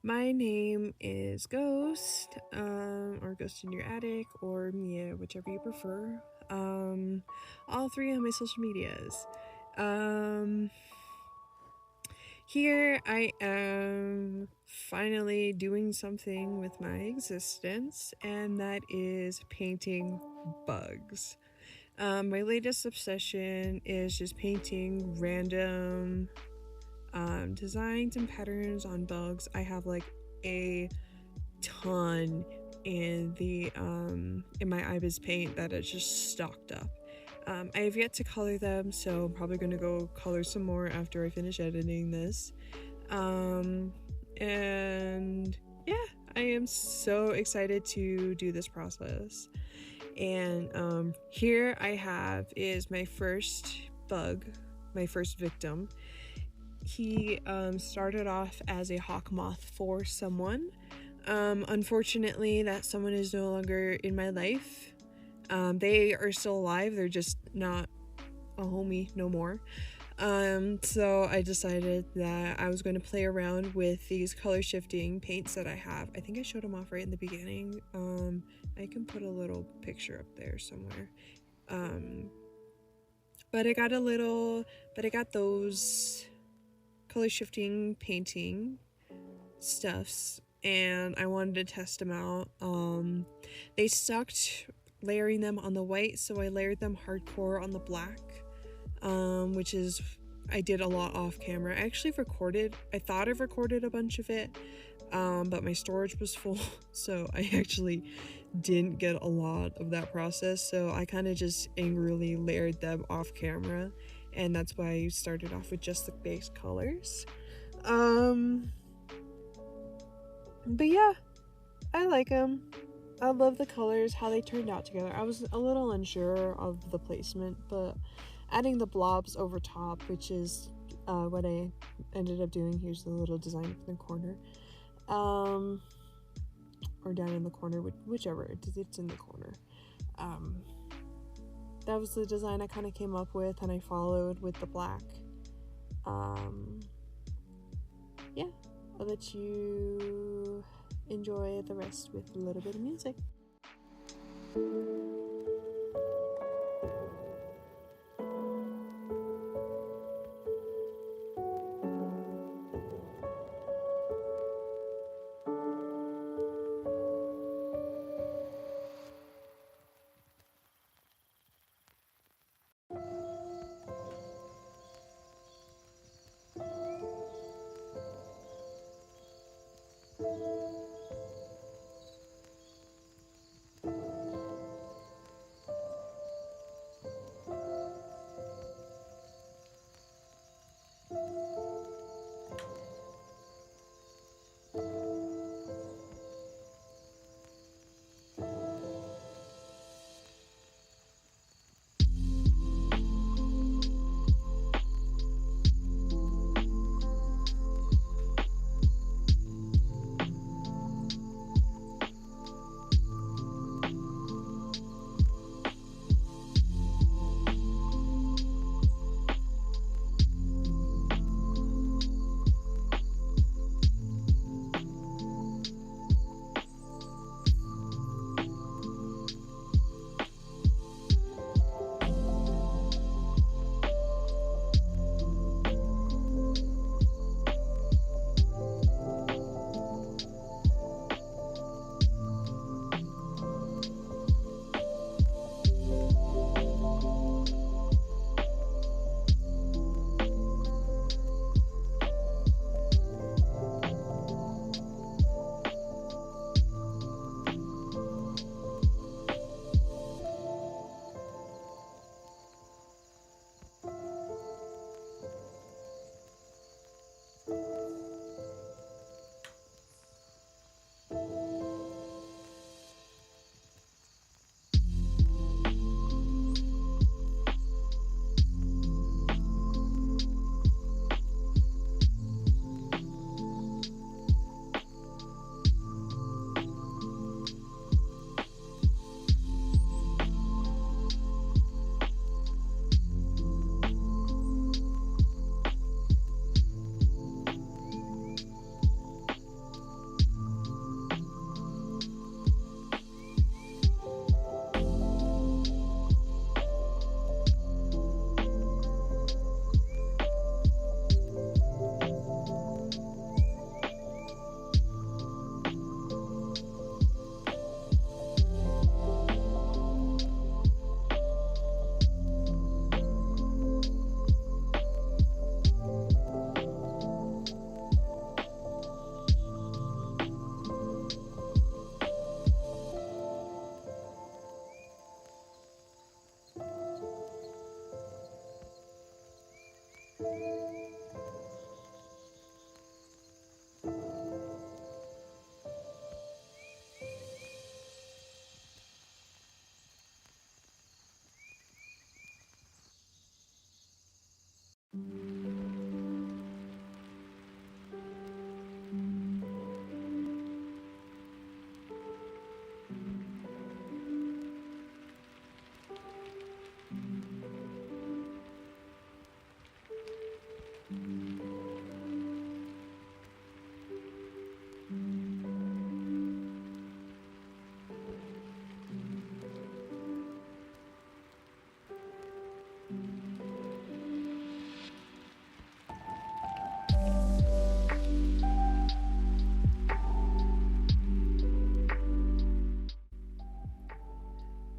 My name is Ghost, or Ghost in Your Attic, or Mia, whichever you prefer. All three on my social medias. Um, Here I am finally doing something with my existence, and that is painting bugs. My latest obsession is just painting random designs and patterns on bugs. I have like a ton in my ibis paint that is just stocked up. I have yet to color them, so I'm probably gonna go color some more after I finish editing this. um and yeah, I am so excited to do this process. And here I have is my first bug, my first victim. He started off as a hawk moth for someone. Unfortunately, that someone is no longer in my life. They are still alive, they're just not a homie no more. So I decided that I was going to play around with these color shifting paints that I have. I think I showed them off right in the beginning. I can put a little picture up there somewhere. But I got those color shifting painting stuffs, and I wanted to test them out. They sucked layering them on the white, so I layered them hardcore on the black, which is I did a lot off camera. I actually I thought I've recorded a bunch of it, but my storage was full, so I actually didn't get a lot of that process, so I kind of just angrily layered them off camera, and that's why I started off with just the base colors. But yeah, I like them. I love the colors, how they turned out together. I was a little unsure of the placement, but adding the blobs over top, which is what I ended up doing. Here's the little design in the corner, or down in the corner, whichever it's in the corner. That was the design I kind of came up with, and I followed with the black. Yeah, I'll let you enjoy the rest with a little bit of music.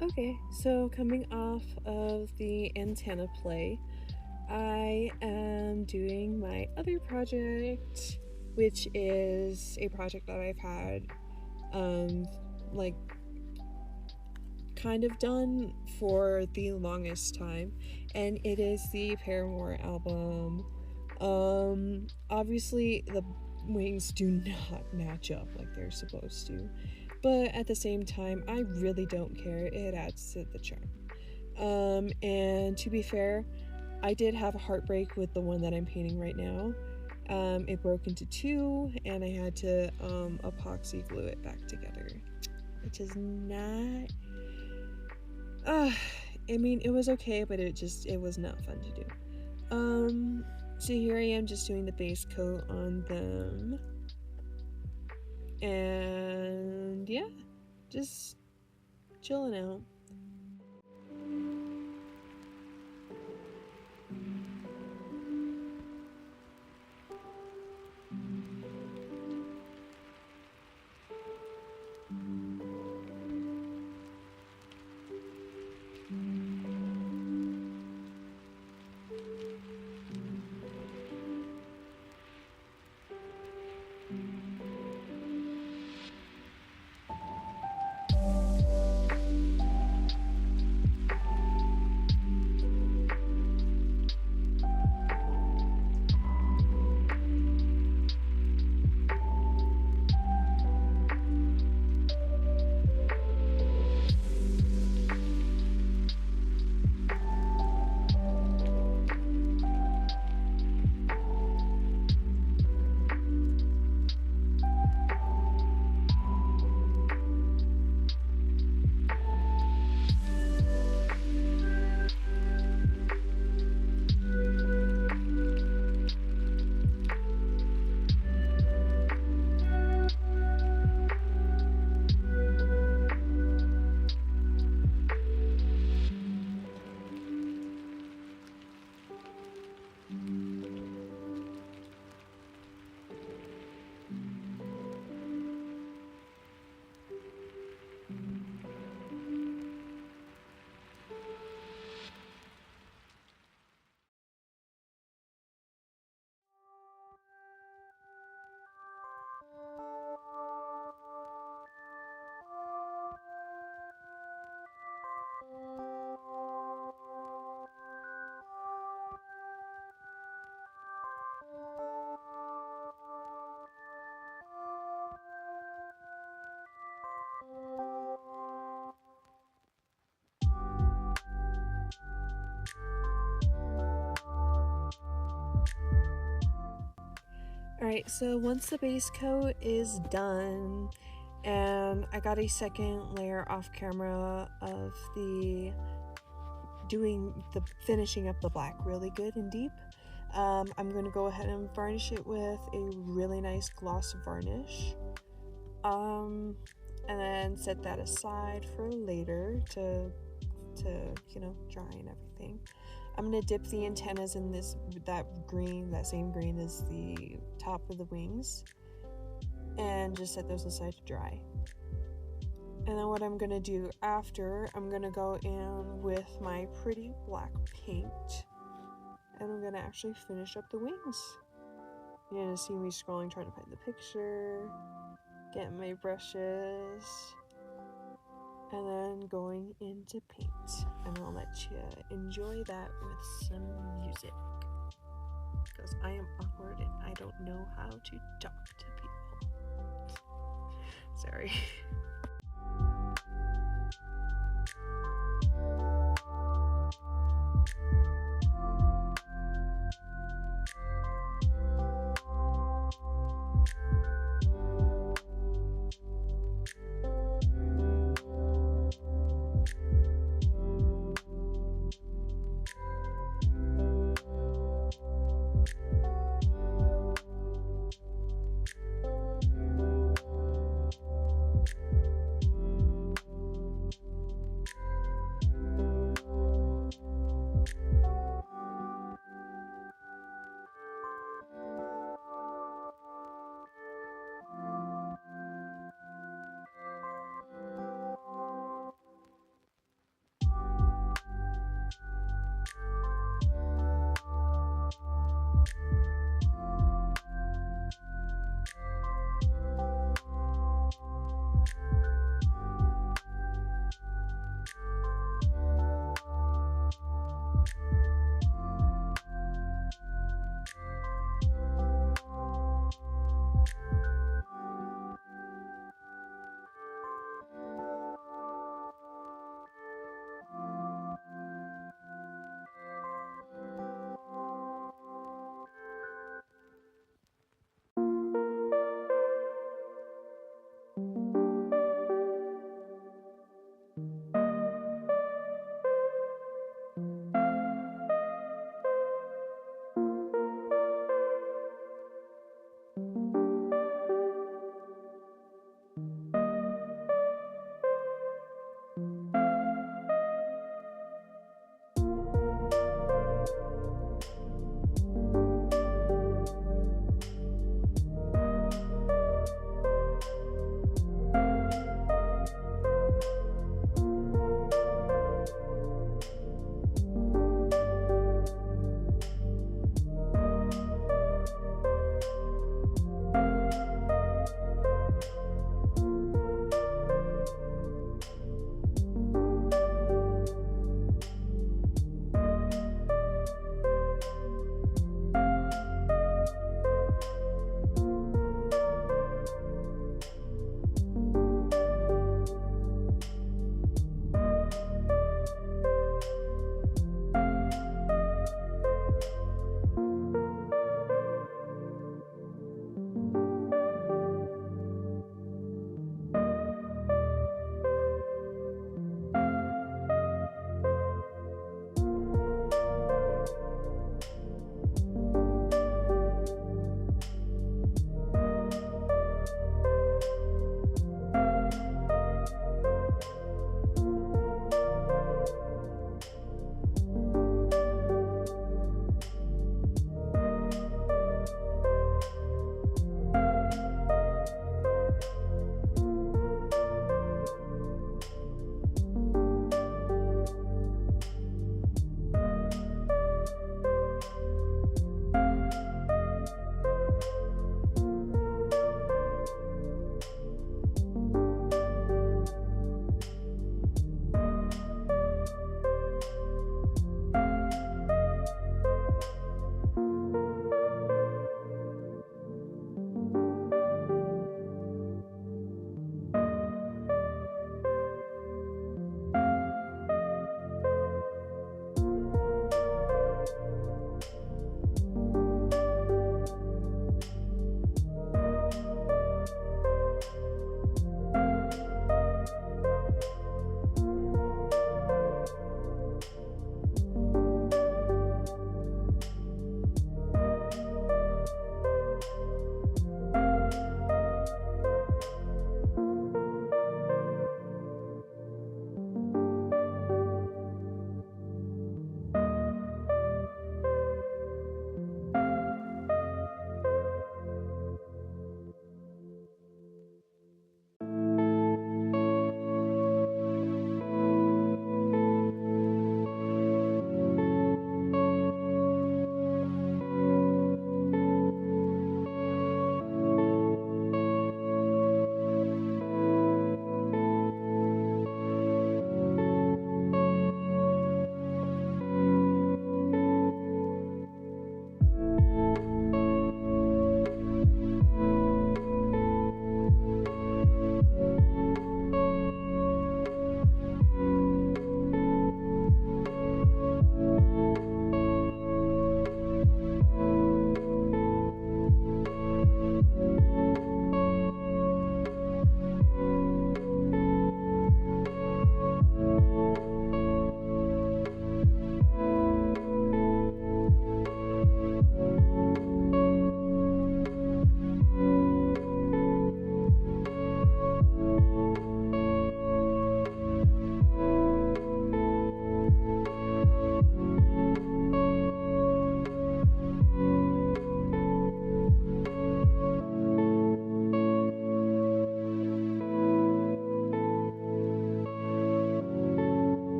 Okay, so coming off of the antenna play, I am doing my other project, which is a project that I've had, like, kind of done for the longest time, and it is the Paramore album. Obviously, the wings do not match up like they're supposed to, but at the same time, I really don't care. It adds to the charm. And to be fair, I did have a heartbreak with the one that I'm painting right now. It broke into two, and I had to epoxy glue it back together, which is not. I mean, it was okay, but it was not fun to do. So here I am just doing the base coat on them, and yeah, just chilling out. Alright, so once the base coat is done, and I got a second layer off camera of the finishing up the black really good and deep, I'm going to go ahead and varnish it with a really nice gloss varnish, and then set that aside for later to dry and everything. I'm gonna dip the antennas in that same green as the top of the wings, and just set those aside to dry. And then what I'm gonna do after, I'm gonna go in with my pretty black paint, and I'm gonna actually finish up the wings. You're gonna see me scrolling trying to find the picture, getting my brushes, and then going into paint, and I'll let you enjoy that with some music. because I am awkward and I don't know how to talk to people. Sorry.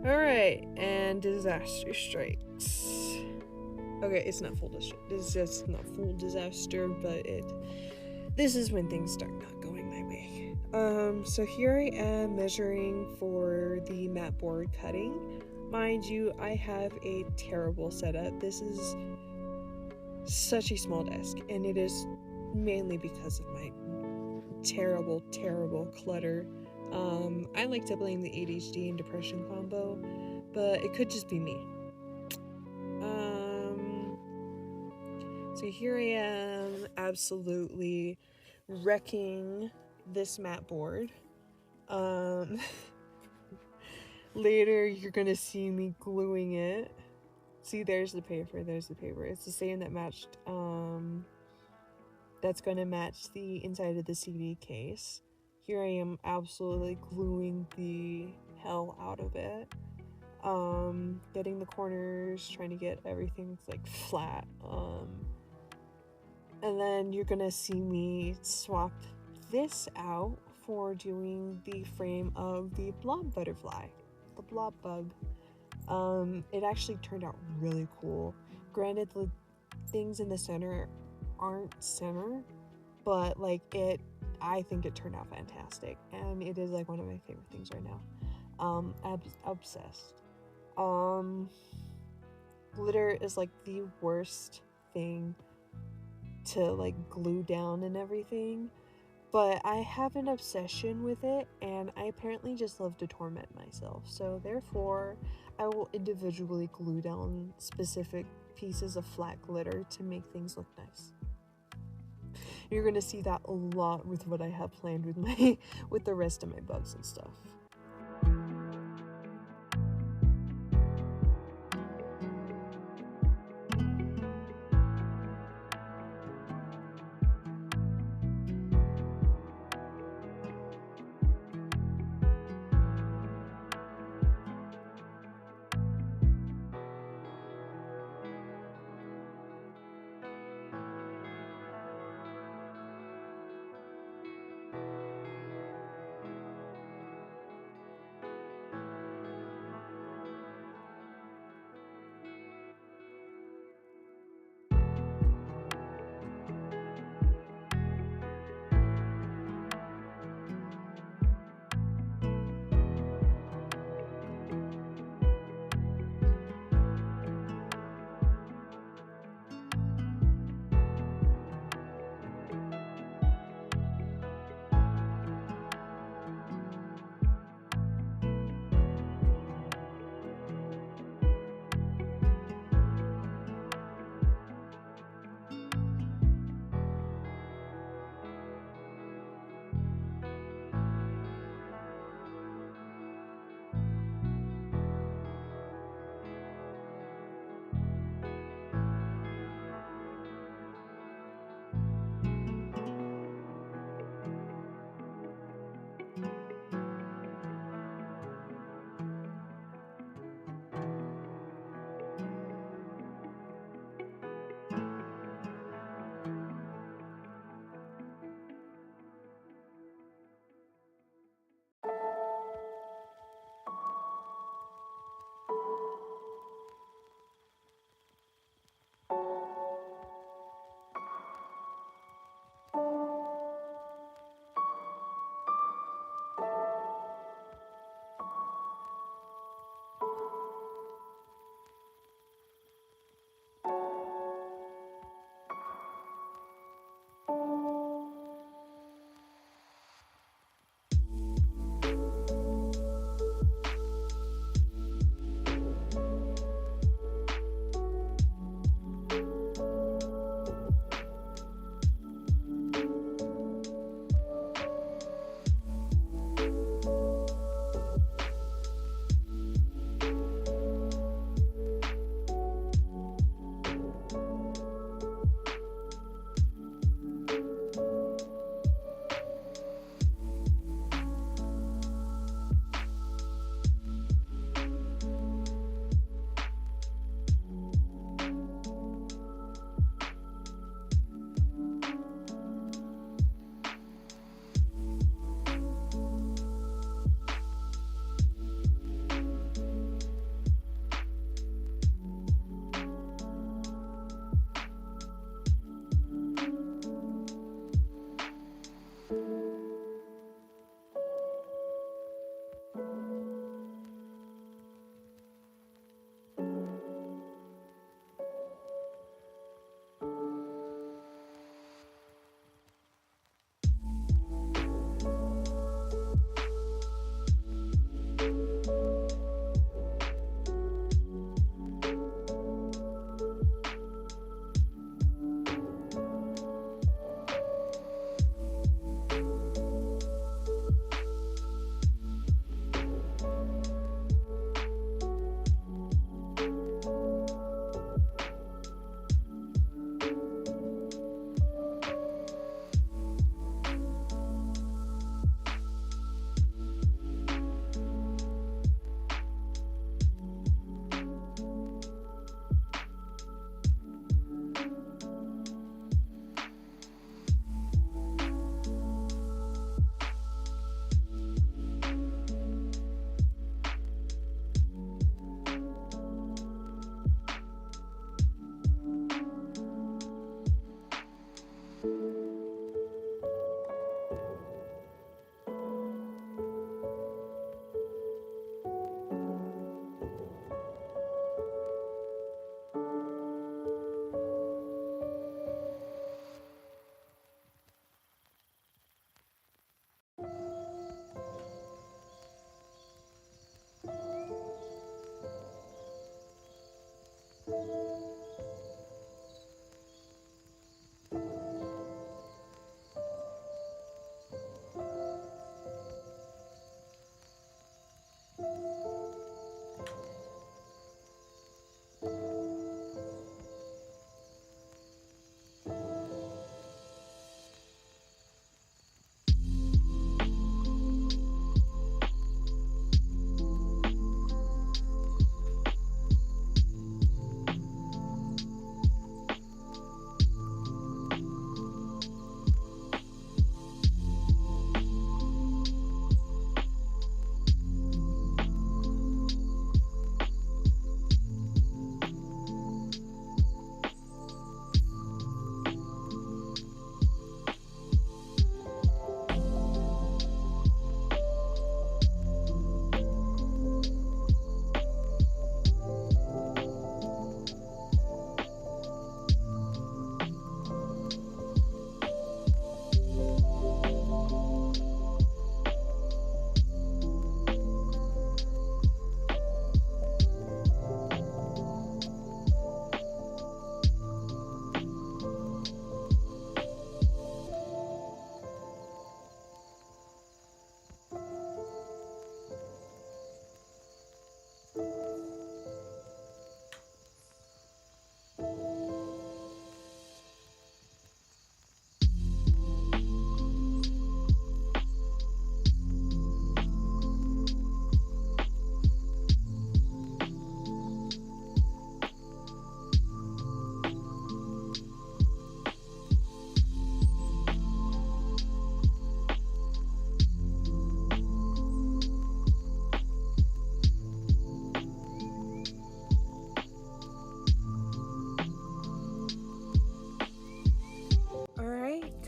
Alright, and disaster strikes. Okay, it's not full disaster. This is just not full disaster, but this is when things start not going my way. So here I am measuring for the mat board cutting. Mind you, I have a terrible setup. This is such a small desk, and it is mainly because of my terrible clutter. I like to blame the ADHD and depression combo, but it could just be me. So here I am, absolutely wrecking this mat board. Later you're gonna see me gluing it. See, there's the paper. It's the same that matched, that's gonna match the inside of the CD case. Here I am absolutely gluing the hell out of it. Getting the corners, trying to get everything like flat. And then you're gonna see me swap this out for doing the frame of the blob butterfly, the blob bug. It actually turned out really cool. Granted, the things in the center aren't center, but like I think it turned out fantastic, and it is like one of my favorite things right now. Obsessed. Glitter is like the worst thing to like glue down and everything, but I have an obsession with it, and I apparently just love to torment myself. So therefore, I will individually glue down specific pieces of flat glitter to make things look nice. You're gonna see that a lot with what I have planned with with the rest of my bugs and stuff.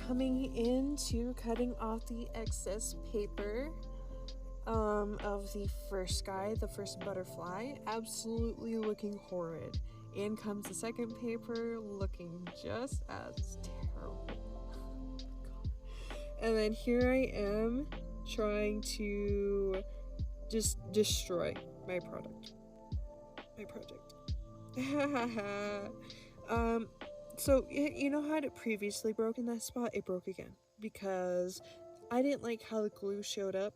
Coming into cutting off the excess paper of the first guy, the first butterfly, absolutely looking horrid. In comes the second paper, looking just as terrible. And then here I am trying to just destroy my project. So, you know how it previously broke in that spot? It broke again because I didn't like how the glue showed up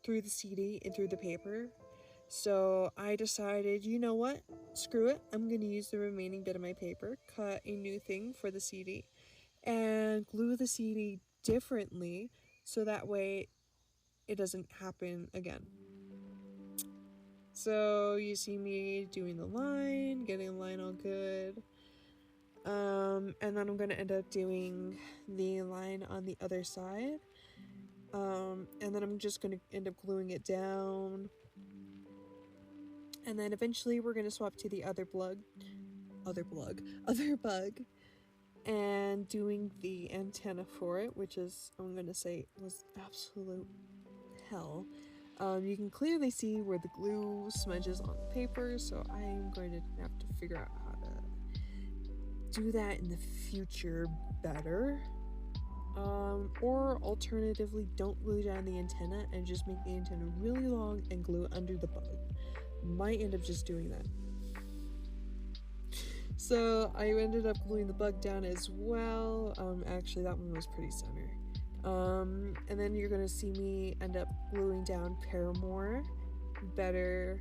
through the CD and through the paper. So I decided, you know what? Screw it. I'm going to use the remaining bit of my paper, cut a new thing for the CD, and glue the CD differently so that way it doesn't happen again. So you see me doing the line, getting the line all good. And then I'm gonna end up doing the line on the other side. And then I'm just gonna end up gluing it down. And then eventually we're gonna swap to the other bug, and doing the antenna for it, which is, I'm gonna say, was absolute hell. You can clearly see where the glue smudges on the paper, so I'm going to have to figure out how to do that in the future better. Or alternatively, don't glue down the antenna and just make the antenna really long and glue it under the bug. Might end up just doing that. So I ended up gluing the bug down as well. Actually that one was pretty center. And then you're gonna see me end up gluing down Paramore better.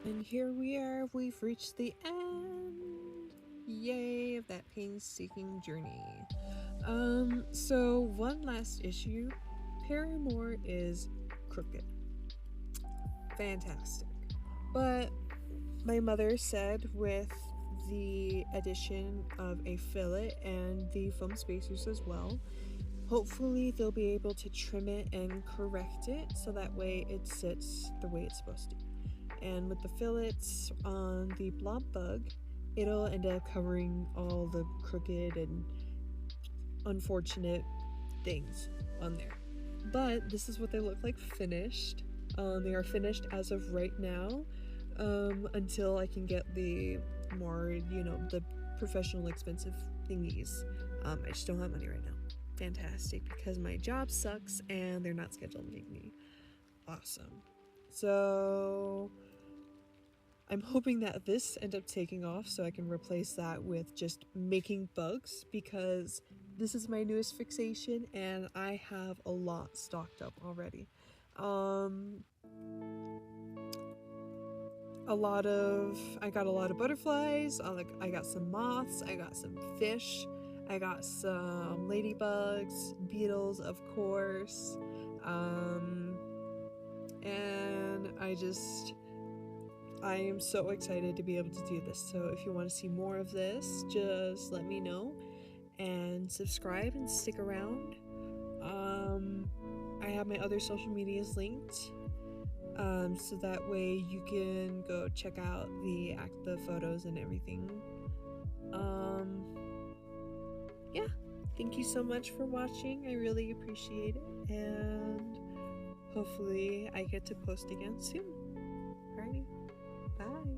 And here we are, we've reached the end. Yay, of that painstaking journey. So one last issue. Paramore is crooked. Fantastic. But my mother said with the addition of a fillet and the foam spacers as well, hopefully they'll be able to trim it and correct it so that way it sits the way it's supposed to. And with the fillets on the blob bug, it'll end up covering all the crooked and unfortunate things on there. But this is what they look like finished. They are finished as of right now, until I can get the more, the professional expensive thingies. I just don't have money right now. Fantastic, because my job sucks and they're not scheduling me. Awesome. So I'm hoping that this ends up taking off so I can replace that with just making bugs, because this is my newest fixation and I have a lot stocked up already. I got a lot of butterflies, I got some moths, I got some fish, I got some ladybugs, beetles of course, and I am so excited to be able to do this. So if you want to see more of this, just let me know and subscribe and stick around. I have my other social medias linked, so that way you can go check out the photos and everything. Yeah, thank you so much for watching. I really appreciate it, and hopefully I get to post again soon. Alrighty, bye.